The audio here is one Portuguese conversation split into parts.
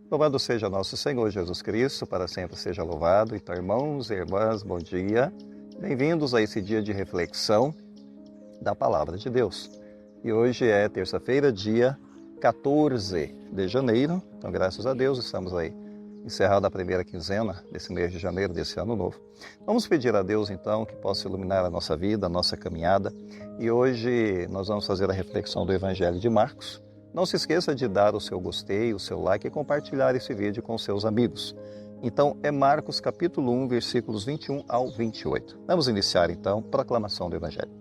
Louvado seja nosso Senhor Jesus Cristo, para sempre seja louvado. Então, irmãos e irmãs, bom dia. Bem-vindos a esse dia de reflexão da Palavra de Deus. E hoje é terça-feira, dia 14 de janeiro. Então, graças a Deus, estamos aí encerrando a primeira quinzena desse mês de janeiro, desse ano novo. Vamos pedir a Deus, então, que possa iluminar a nossa vida, a nossa caminhada. E hoje nós vamos fazer a reflexão do Evangelho de Marcos. Não se esqueça de dar o seu gostei, o seu like e compartilhar esse vídeo com seus amigos. Então, é Marcos capítulo 1, versículos 21 ao 28. Vamos iniciar, então, proclamação do Evangelho.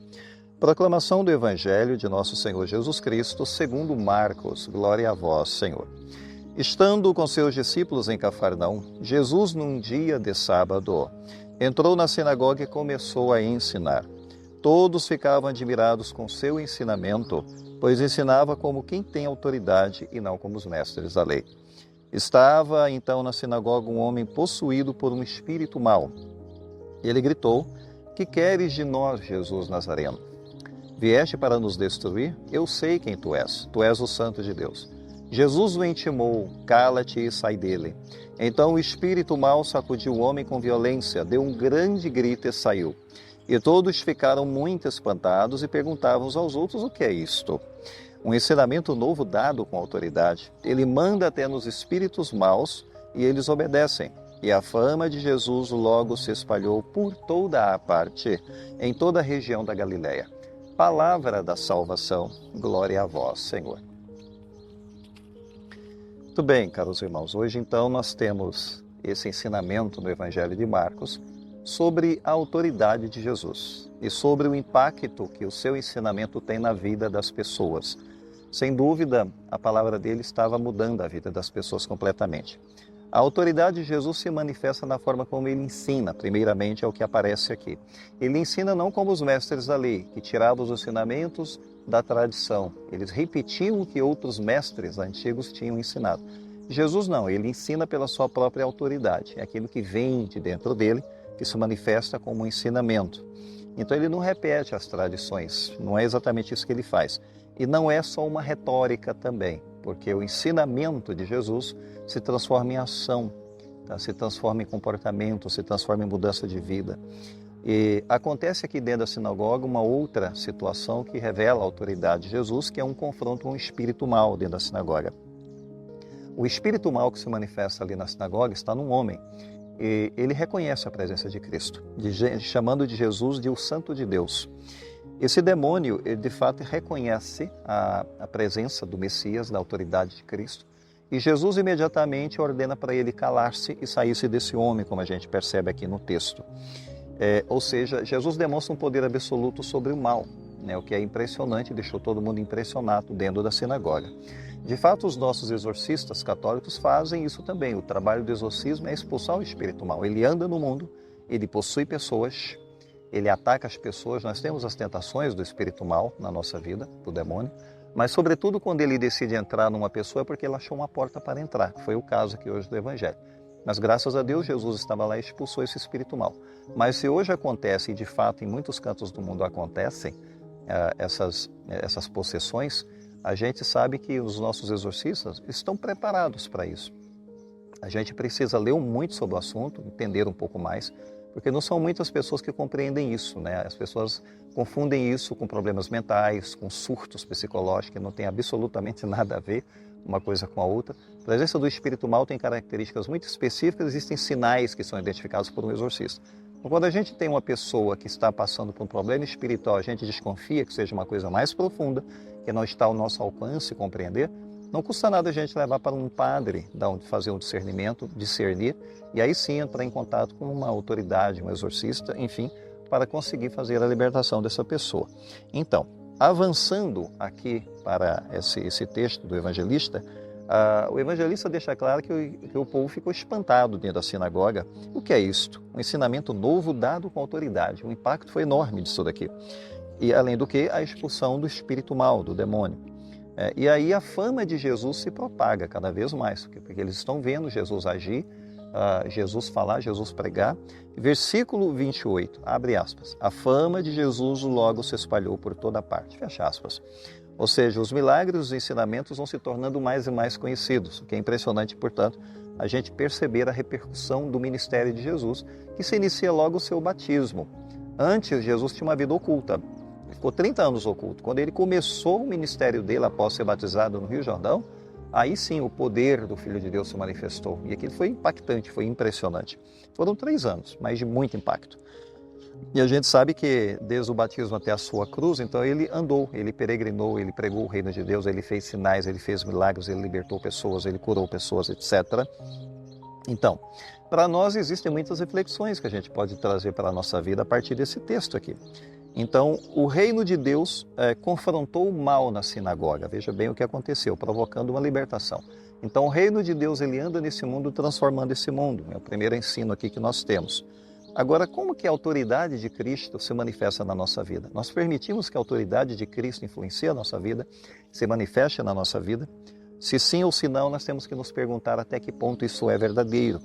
Proclamação do Evangelho de nosso Senhor Jesus Cristo, segundo Marcos. Glória a vós, Senhor. Estando com seus discípulos em Cafarnaum, Jesus, num dia de sábado, entrou na sinagoga e começou a ensinar. Todos ficavam admirados com seu ensinamento, pois ensinava como quem tem autoridade e não como os mestres da lei. Estava então na sinagoga um homem possuído por um espírito mau. Ele gritou: "Que queres de nós, Jesus Nazareno? Vieste para nos destruir? Eu sei quem tu és o Santo de Deus." Jesus o intimou: "Cala-te e sai dele." Então o espírito mau sacudiu o homem com violência, deu um grande grito e saiu. E todos ficaram muito espantados e perguntavam uns aos outros: "O que é isto?" Um ensinamento novo dado com autoridade. Ele manda até nos espíritos maus e eles obedecem. E a fama de Jesus logo se espalhou por toda a parte, em toda a região da Galileia. Palavra da salvação. Glória a vós, Senhor. Muito bem, caros irmãos. Hoje, então, nós temos esse ensinamento no Evangelho de Marcos sobre a autoridade de Jesus e sobre o impacto que o seu ensinamento tem na vida das pessoas. Sem dúvida, a palavra dele estava mudando a vida das pessoas completamente. A autoridade de Jesus se manifesta na forma como ele ensina, primeiramente é o que aparece aqui. Ele ensina não como os mestres da lei, que tiravam os ensinamentos da tradição. Eles repetiam o que outros mestres antigos tinham ensinado. Jesus não, ele ensina pela sua própria autoridade. É aquilo que vem de dentro dele, que se manifesta como um ensinamento. Então ele não repete as tradições, não é exatamente isso que ele faz. E não é só uma retórica também, porque o ensinamento de Jesus se transforma em ação, tá? Se transforma em comportamento, se transforma em mudança de vida. E acontece aqui dentro da sinagoga uma outra situação que revela a autoridade de Jesus, que é um confronto com um espírito mau dentro da sinagoga. O espírito mau que se manifesta ali na sinagoga está num homem. E ele reconhece a presença de Cristo, chamando de Jesus de o Santo de Deus. Esse demônio, ele de fato reconhece a presença do Messias, da autoridade de Cristo, e Jesus imediatamente ordena para ele calar-se e sair-se desse homem, como a gente percebe aqui no texto. Ou seja, Jesus demonstra um poder absoluto sobre o mal, né? O que é impressionante, deixou todo mundo impressionado dentro da sinagoga. De fato, os nossos exorcistas católicos fazem isso também. O trabalho do exorcismo é expulsar o espírito mau. Ele anda no mundo, ele possui pessoas, ele ataca as pessoas. Nós temos as tentações do espírito mau na nossa vida, do demônio, mas sobretudo quando ele decide entrar numa pessoa é porque ele achou uma porta para entrar, que foi o caso aqui hoje do Evangelho. Mas graças a Deus, Jesus estava lá e expulsou esse espírito mau. Mas se hoje acontece, e de fato em muitos cantos do mundo acontecem, essas possessões, a gente sabe que os nossos exorcistas estão preparados para isso. A gente precisa ler muito sobre o assunto, entender um pouco mais, porque não são muitas pessoas que compreendem isso, né? As pessoas confundem isso com problemas mentais, com surtos psicológicos, que não tem absolutamente nada a ver uma coisa com a outra. A presença do espírito mau tem características muito específicas, existem sinais que são identificados por um exorcista. Então, quando a gente tem uma pessoa que está passando por um problema espiritual, a gente desconfia que seja uma coisa mais profunda, que não está ao nosso alcance compreender, não custa nada a gente levar para um padre, fazer um discernimento, discernir, e aí sim entrar em contato com uma autoridade, um exorcista, enfim, para conseguir fazer a libertação dessa pessoa. Então, avançando aqui para esse texto do evangelista, o evangelista deixa claro que o povo ficou espantado dentro da sinagoga. O que é isto? Um ensinamento novo dado com autoridade. O impacto foi enorme disso daqui. E além do que, a expulsão do espírito mau, do demônio. E aí a fama de Jesus se propaga cada vez mais, porque eles estão vendo Jesus agir, Jesus falar, Jesus pregar. Versículo 28, abre aspas. A fama de Jesus logo se espalhou por toda parte, fecha aspas. Ou seja, os milagres e os ensinamentos vão se tornando mais e mais conhecidos, o que é impressionante, portanto, a gente perceber a repercussão do ministério de Jesus, que se inicia logo o seu batismo. Antes, Jesus tinha uma vida oculta, ele ficou 30 anos oculto. Quando ele começou o ministério dele após ser batizado no Rio Jordão, aí sim o poder do Filho de Deus se manifestou. E aquilo foi impactante, foi impressionante. Foram 3 anos, mas de muito impacto. E a gente sabe que desde o batismo até a sua cruz, então ele andou, ele peregrinou, ele pregou o reino de Deus, ele fez sinais, ele fez milagres, ele libertou pessoas, ele curou pessoas, etc. Então, para nós existem muitas reflexões que a gente pode trazer para a nossa vida a partir desse texto aqui. Então, o reino de Deus confrontou o mal na sinagoga. Veja bem o que aconteceu, provocando uma libertação. Então, o reino de Deus, ele anda nesse mundo, transformando esse mundo. É o primeiro ensino aqui que nós temos. Agora, como que a autoridade de Cristo se manifesta na nossa vida? Nós permitimos que a autoridade de Cristo influencie a nossa vida, se manifeste na nossa vida? Se sim ou se não, nós temos que nos perguntar até que ponto isso é verdadeiro.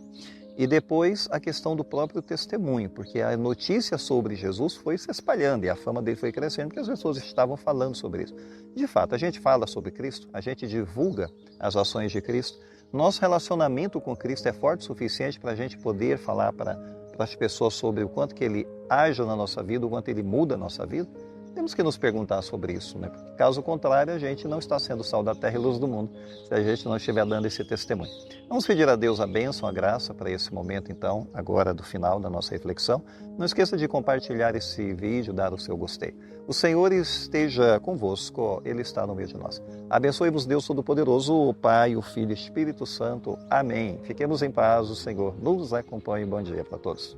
E depois a questão do próprio testemunho, porque a notícia sobre Jesus foi se espalhando e a fama dele foi crescendo, porque as pessoas estavam falando sobre isso. De fato, a gente fala sobre Cristo, a gente divulga as ações de Cristo. Nosso relacionamento com Cristo é forte o suficiente para a gente poder falar para as pessoas sobre o quanto que ele age na nossa vida, o quanto ele muda a nossa vida. Temos que nos perguntar sobre isso, né? Porque, caso contrário, a gente não está sendo sal da terra e luz do mundo, se a gente não estiver dando esse testemunho. Vamos pedir a Deus a bênção, a graça para esse momento, então, agora do final da nossa reflexão. Não esqueça de compartilhar esse vídeo, dar o seu gostei. O Senhor esteja convosco, Ele está no meio de nós. Abençoe-vos Deus Todo-Poderoso, o Pai, o Filho e o Espírito Santo. Amém. Fiquemos em paz, o Senhor nos acompanhe. Bom dia para todos.